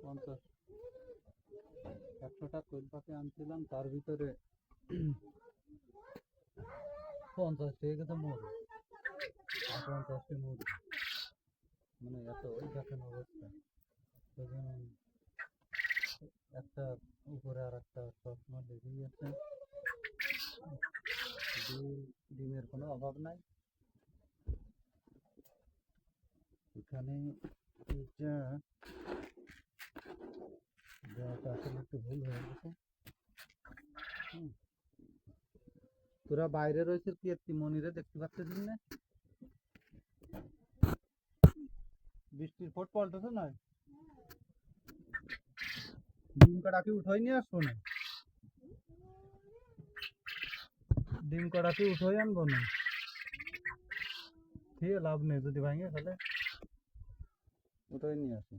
50 100টা কোয়েল পাখি আনছিলাম, তার ভিতরে 50টি গেছে মরে, আর 50টি মরে, মানে এত ওই দেখেন অবস্থা। সেজন্য একটা উপরে আর একটা চশমা লেগেই আছে। ডিমের কোনো অভাব নাই এখানে। এটা দেওয়াটা আসলে একটু ভুল হয়ে গেছে। তোরা বাইরে রয়েছে কি মনিরে দেখতে পাচ্ছিস না? বৃষ্টির ফোট পাল্টেছে না, ডিম কড়াকে উঠাই নিয়ে আসবো না, ডিম কড়াকে উঠাই আনবো না, ঠিক লাভ নেই, যদি ভাঙে তাহলে উঠাই নিয়ে আসি,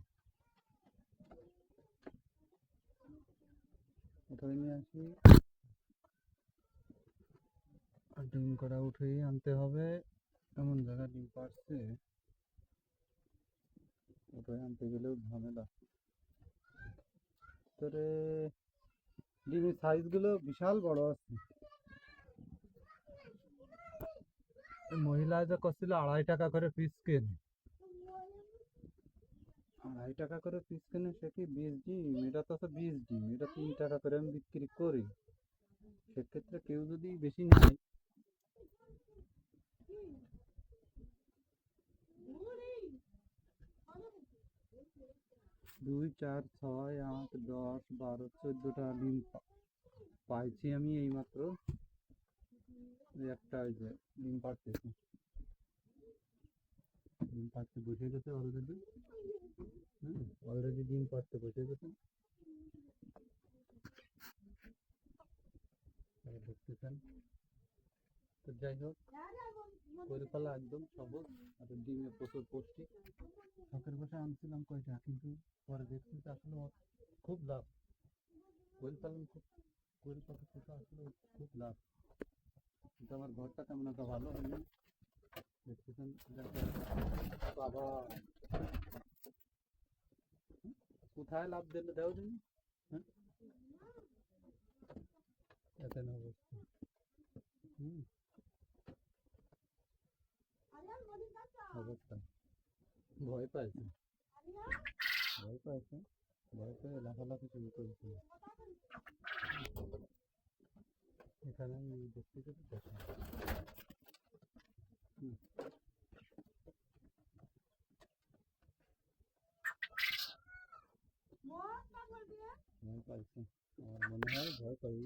উঠাই নিয়ে আসি। আর ডিম কড়া উঠেই আনতে হবে, এমন জায়গায় ডিম পাড়ছে, উঠাই আনতে গেলেও ঝামেলা। তোরে ডিমের সাইজ গুলো বিশাল বড় আছে। মহিলা যে করছিল 2.5 টাকা করে পিস কেনে, 2.5 টাকা করে পিস কেনে, সে কি 20 ডিম? এটা তো 20 ডিম, এটা 3 টাকা করে আমি বিক্রি করি। সেক্ষেত্রে কেউ যদি বেশি নেয়, 2 4 6 8 10 12 14টা ডিম পাইছি আমি এইমাত্র। একটা ওই যে ডিম পাড়তেছে, ডিম পাড়তে বসে গেছে অলরেডি। অলরেডি ডিম পাড়তে বসে গেছে, দেখতেছেন। তো যাই হোক, করে ফেলা একদম সহজ, আর ডিমে প্রচুর পুষ্টি। শখের বসে আনছিলাম কয়টা, কিন্তু পরে দেখছি যে আসলে খুব লাভ। কোয়েল পালন কোয়েল পাখি পোষা আসলে খুব লাভ, কিন্তু আমার ঘরটা তেমন একটা ভালো হয়নি। দেখতেছেন বাবা, কোথায় লাভ দিলে দেও দিন। হ্যাঁ, এখানে অবস্থা। অবস্থা ভয় পাইছে, ভয় পাইছে, ভয় পেয়ে লাফালাফি শুরু করেছে। এখানে আমি দেখতে গেলে দেখা ভয় পাইছে, আমার মনে হয় ভয় পাই।